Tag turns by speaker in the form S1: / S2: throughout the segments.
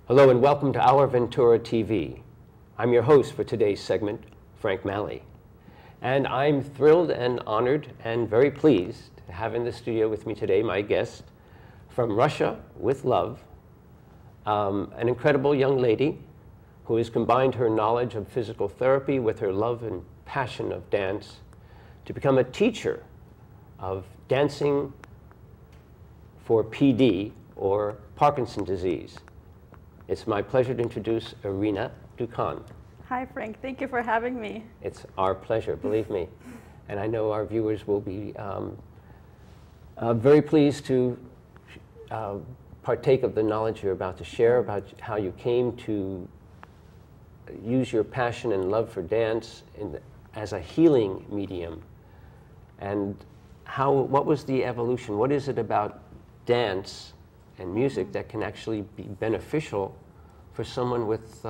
S1: Hello and welcome to Our Ventura TV. I'm your host for today's segment, Frank Malle. And I'm thrilled and honored and very pleased to have in the studio with me today my guest from Russia with love, an incredible young lady who has combined her knowledge of physical therapy with her love and passion of dance to become a teacher of dancing for PD, or Parkinson's disease. It's my pleasure to introduce Irina Dukhon.
S2: Hi, Frank. Thank you for having me.
S1: It's our pleasure, believe me. And I know our viewers will be very pleased to partake of the knowledge you're about to share about how you came to use your passion and love for dance as a healing medium. And what was the evolution? What is it about dance and music that can actually be beneficial for someone with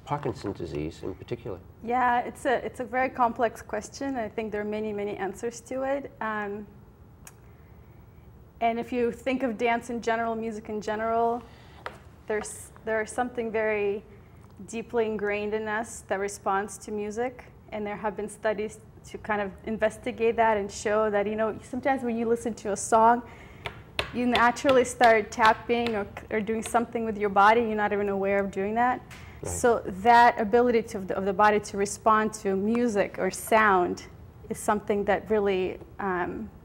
S1: Parkinson's disease in particular?
S2: Yeah, it's a very complex question. I think there are many, many answers to it. And if you think of dance in general, music in general, there's something very deeply ingrained in us that responds to music. And there have been studies to kind of investigate that and show that, you know, sometimes when you listen to a song, you naturally start tapping or doing something with your body. You're not even aware of doing that. Right. So that ability of the body to respond to music or sound is something that really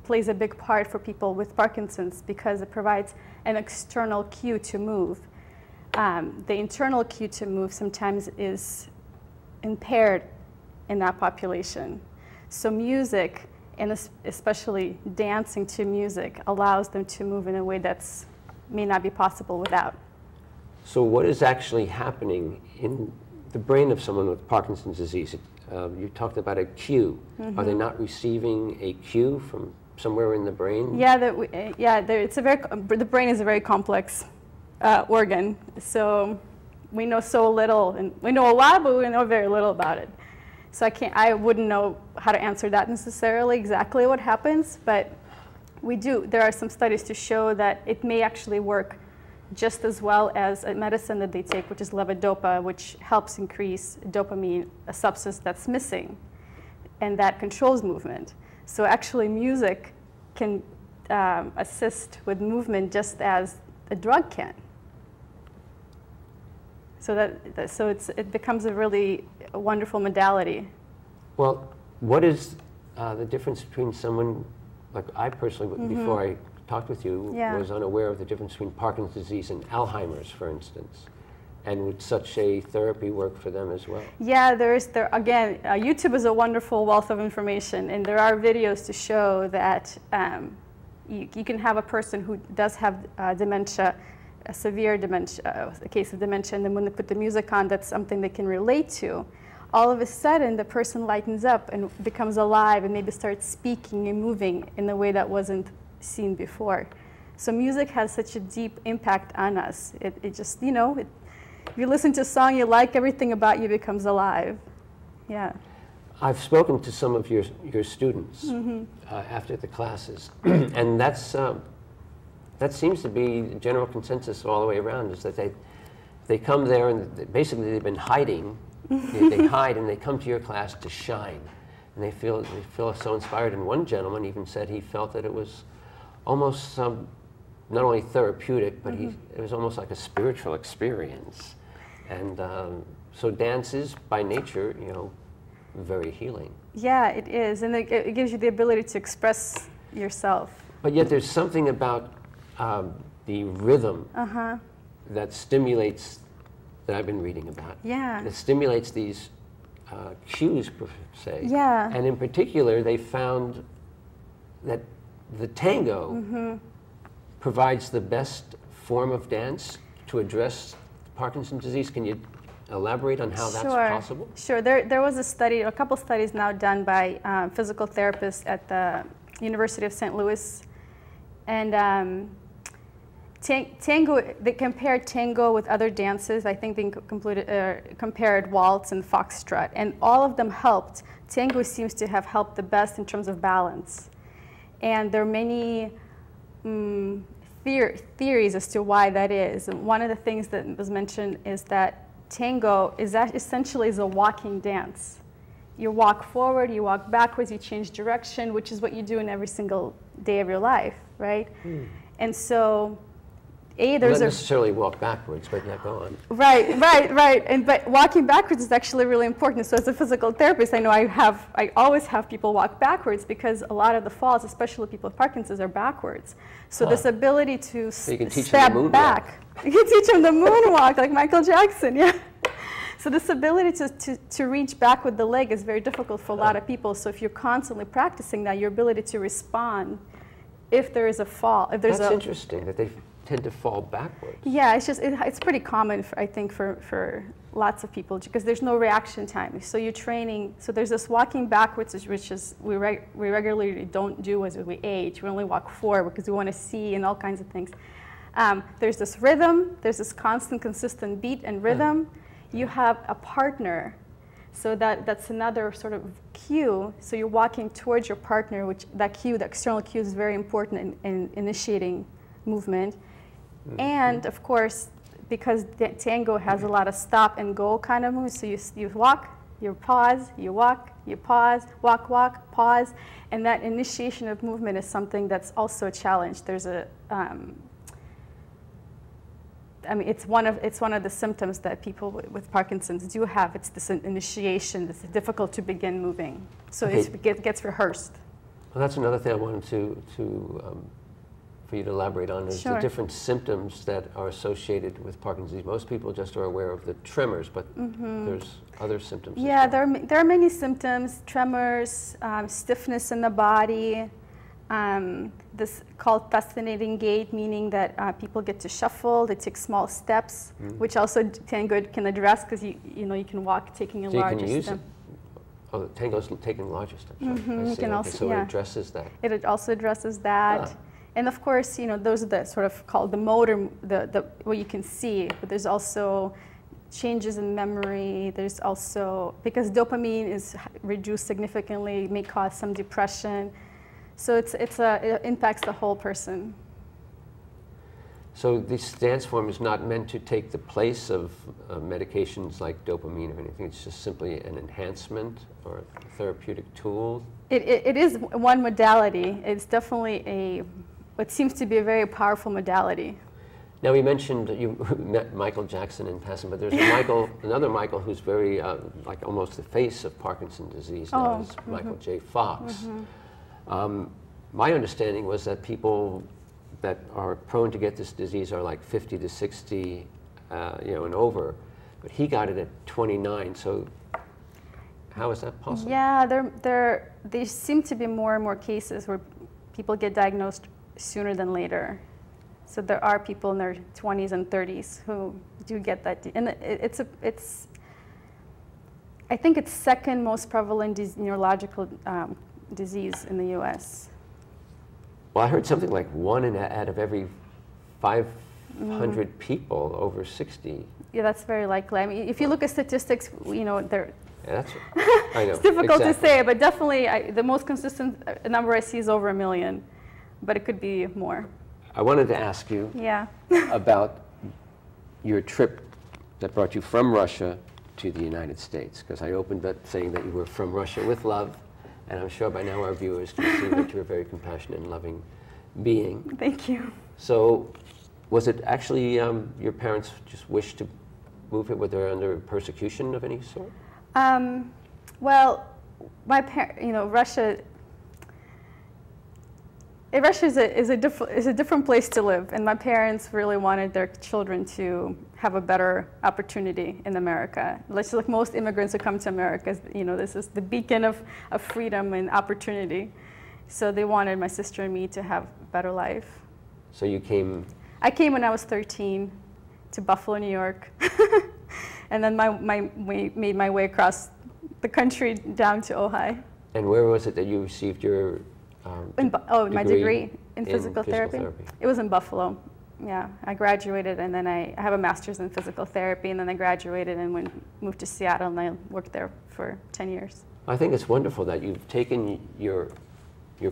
S2: plays a big part for people with Parkinson's, because it provides an external cue to move. The internal cue to move sometimes is impaired in that population. So music, and especially dancing to music, allows them to move in a way that may not be possible without.
S1: So what is actually happening in the brain of someone with Parkinson's disease? You talked about a cue. Mm-hmm. Are they not receiving a cue from somewhere in the brain?
S2: Yeah, the brain is a very complex organ. So we know so little, and we know a lot, but we know very little about it. So I wouldn't know how to answer that necessarily, exactly what happens, but there are some studies to show that it may actually work just as well as a medicine that they take, which is levodopa, which helps increase dopamine, a substance that's missing, and that controls movement. So actually music can assist with movement just as a drug can. So it becomes a really wonderful modality.
S1: Well, what is the difference between someone, like I personally, mm-hmm. before I talked with you, was unaware of the difference between Parkinson's disease and Alzheimer's, for instance. And would such a therapy work for them as well? Yeah,
S2: again, YouTube is a wonderful wealth of information, and there are videos to show that you can have a person who does have dementia, a severe dementia, a case of dementia, and then when they put the music on, that's something they can relate to. All of a sudden, the person lightens up and becomes alive and maybe starts speaking and moving in a way that wasn't seen before. So music has such a deep impact on us. It just, you know, if you listen to a song you like, everything about you becomes alive. Yeah.
S1: I've spoken to some of your students mm-hmm. After the classes, and that seems to be the general consensus all the way around, is that they come there and basically they've been hiding. They hide and they come to your class to shine, and they feel so inspired. And one gentleman even said he felt that it was almost not only therapeutic, but mm-hmm. It was almost like a spiritual experience. And so dance is by nature, you know, very healing. Yeah,
S2: it is, and it gives you the ability to express yourself.
S1: But yet there's something about the rhythm
S2: uh-huh.
S1: that stimulates, that I've been reading about.
S2: Yeah.
S1: That stimulates these cues, per se.
S2: Yeah.
S1: And in particular, they found that the tango mm-hmm. provides the best form of dance to address Parkinson's disease. Can you elaborate on how that's possible? Sure.
S2: There was a couple studies now done by physical therapists at the University of St. Louis, and tango. They compared tango with other dances. I think they compared waltz and foxtrot, and all of them helped. Tango seems to have helped the best in terms of balance, and there are many theories as to why that is. And one of the things that was mentioned is that tango essentially is a walking dance. You walk forward, you walk backwards, you change direction, which is what you do in every single day of your life, right? And so, there's
S1: not necessarily walk backwards, but yeah, go on.
S2: Right. But walking backwards is actually really important. So as a physical therapist, I know I always have people walk backwards because a lot of the falls, especially people with Parkinson's, are backwards. So this ability to step back. You can teach them the moonwalk like Michael Jackson, yeah. So this ability to reach back with the leg is very difficult for a lot of people. So if you're constantly practicing that, your ability to respond if there is a fall, if there's
S1: That's interesting that they tend to fall backwards.
S2: Yeah, it's pretty common, I think, for lots of people because there's no reaction time. So you're training. So there's this walking backwards, which is we regularly don't do as we age. We only walk forward because we want to see and all kinds of things. There's this rhythm. There's this constant, consistent beat and rhythm. You have a partner. So that's another sort of cue. So you're walking towards your partner, which that cue, the external cue, is very important in initiating movement. And of course, because tango has a lot of stop and go kind of moves, so you walk, you pause, you walk, you pause, walk, pause, and that initiation of movement is something that's also a challenge. There's a, it's one of the symptoms that people with Parkinson's do have. It's this initiation. It's difficult to begin moving, so it gets rehearsed.
S1: Well, that's another thing I wanted for you to elaborate on is the different symptoms that are associated with Parkinson's. Most people just are aware of the tremors, but there's other symptoms.
S2: Yeah,
S1: as well.
S2: there are many symptoms: tremors, stiffness in the body. This called fascinating gait, meaning that people get to shuffle. They take small steps, which also tango can address because you can walk taking a larger step.
S1: Oh, the tango's taking larger steps. Right?
S2: You can also,
S1: so it addresses that.
S2: It also addresses that. And of course, those are the sort of called the motor, what you can see, but there's also changes in memory. There's also, because dopamine is reduced significantly, may cause some depression. So it impacts the whole person.
S1: So this dance form is not meant to take the place of medications like dopamine or anything. It's just simply an enhancement or a therapeutic tool.
S2: It is one modality. It's definitely what seems to be a very powerful modality.
S1: Now, we mentioned that you met Michael Jackson in passing, but there's another Michael who's very, like almost the face of Parkinson's disease now, is Michael J. Fox. My understanding was that people that are prone to get this disease are like 50 to 60, and over, but he got it at 29, so how is that possible?
S2: Yeah, there seem to be more and more cases where people get diagnosed sooner than later. So there are people in their 20s and 30s who do get that. And I think it's second most prevalent neurological disease in the U.S.
S1: Well, I heard something like 1 out of every 500 people over 60.
S2: Yeah, that's very likely. I mean, if you look at statistics, they're...
S1: Yeah, that's I know.
S2: It's difficult to say, but definitely the most consistent number I see is over 1 million. But it could be more.
S1: I wanted to ask you about your trip that brought you from Russia to the United States, because I opened up saying that you were from Russia with love, and I'm sure by now our viewers can see that you're a very compassionate and loving being.
S2: Thank you.
S1: So was it actually your parents just wished to move here? Were they under persecution of any sort?
S2: Well, my Russia is a different place to live, and my parents really wanted their children to have a better opportunity in America. Like most immigrants who come to America, this is the beacon of freedom and opportunity. So they wanted my sister and me to have a better life.
S1: So you came?
S2: I came when I was 13 to Buffalo, New York, and then made my way across the country down to Ojai.
S1: And where was it that you received your
S2: my degree in physical therapy? It was in Buffalo. Yeah, I graduated, and then I have a master's in physical therapy, and then I graduated and moved to Seattle, and I worked there for 10 years.
S1: I think it's wonderful that you've taken your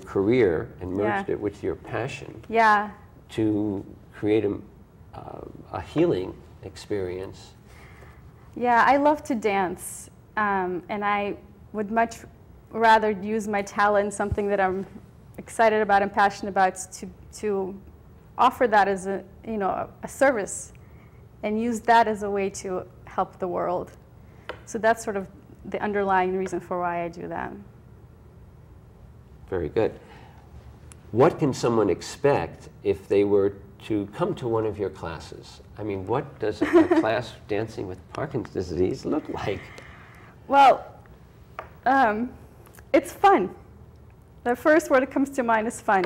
S1: career and merged it with your passion.
S2: Yeah.
S1: to create a healing experience.
S2: Yeah, I love to dance, and I would much rather use my talent, something that I'm excited about and passionate about, to offer that as a service, and use that as a way to help the world. So that's sort of the underlying reason for why I do that.
S1: Very good. What can someone expect if they were to come to one of your classes? I mean, what does a class dancing with Parkinson's disease look like?
S2: Well, it's fun. The first word that comes to mind is fun.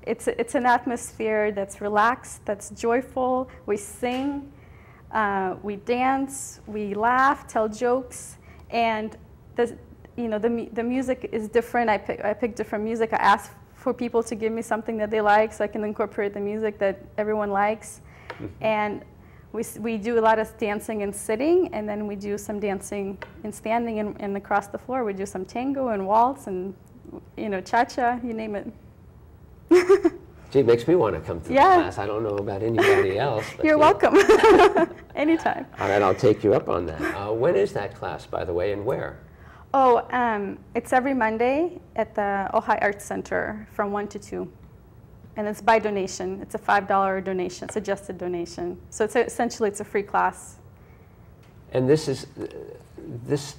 S2: It's an atmosphere that's relaxed, that's joyful. We sing, we dance, we laugh, tell jokes, and the music is different. I pick different music. I ask for people to give me something that they like, so I can incorporate the music that everyone likes. And we do a lot of dancing and sitting, and then we do some dancing and standing and across the floor. We do some tango and waltz and cha-cha, you name it.
S1: Gee, it makes me want to come to the class. I don't know about anybody else.
S2: You're welcome. Anytime.
S1: All right, I'll take you up on that. When is that class, by the way, and where?
S2: Oh, it's every Monday at the Ojai Arts Center from 1 to 2. And it's by donation. It's a $5 donation, suggested donation. So essentially it's a free class.
S1: And this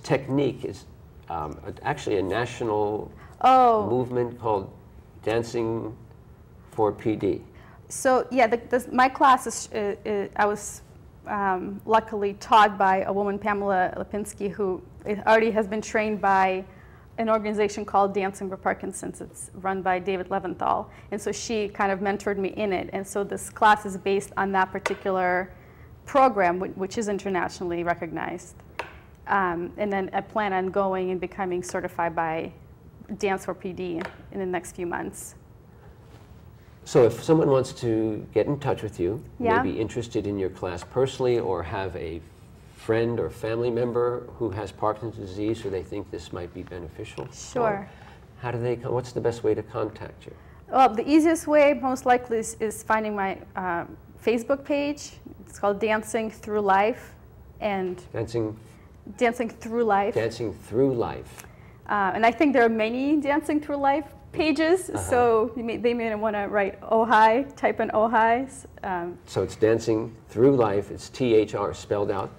S1: technique is actually a national movement called Dancing for PD. So yeah,
S2: my class is I was luckily taught by a woman, Pamela Lipinski, who already has been trained by an organization called Dancing for Parkinsons. It's run by David Leventhal. And so she kind of mentored me in it. And so this class is based on that particular program, which is internationally recognized. And then I plan on going and becoming certified by Dance for PD in the next few months.
S1: So if someone wants to get in touch with you, maybe interested in your class personally, or have a friend or family member who has Parkinson's disease, or they think this might be beneficial?
S2: Sure.
S1: How do they? What's the best way to contact you?
S2: Well, the easiest way, most likely, is finding my Facebook page. It's called Dancing Through Life, and Dancing Through Life.
S1: Dancing Through Life.
S2: And I think there are many Dancing Through Life pages, so they may want to write Ojai, type in Ojai.
S1: So it's Dancing Through Life. It's THR spelled out.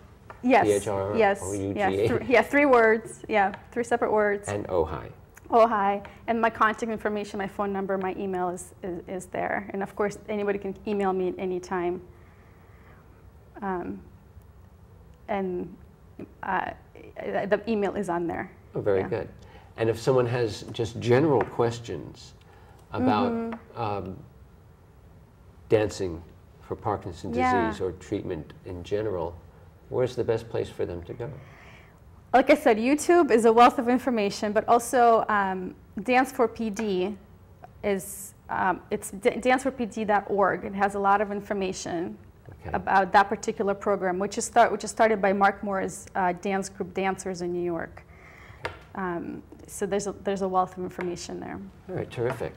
S2: Yes.
S1: THR.
S2: Yes.
S1: OUGA.
S2: Yeah, 3 words. Yeah, 3 separate words.
S1: And Ojai.
S2: Ojai. And my contact information, my phone number, my email is there. And of course, anybody can email me at any time. The email is on there.
S1: Oh, very good. And if someone has just general questions about dancing for Parkinson's disease or treatment in general, where's the best place for them to go?
S2: Like I said, YouTube is a wealth of information, but also Dance for PD is it's danceforpd.org. It has a lot of information about that particular program, which is started by Mark Moore's dance group Dancers in New York. So there's a wealth of information there.
S1: All right, terrific.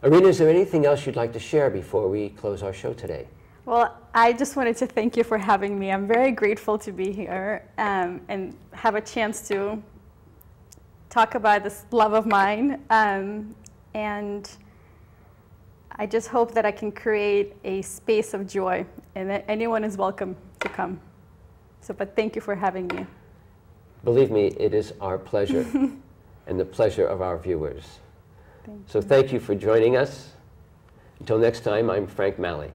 S1: Irina, is there anything else you'd like to share before we close our show today?
S2: Well, I just wanted to thank you for having me. I'm very grateful to be here and have a chance to talk about this love of mine. And I just hope that I can create a space of joy, and that anyone is welcome to come. But thank you for having me.
S1: Believe me, it is our pleasure and the pleasure of our viewers.
S2: Thank you.
S1: So thank you for joining us. Until next time, I'm Frank Malle.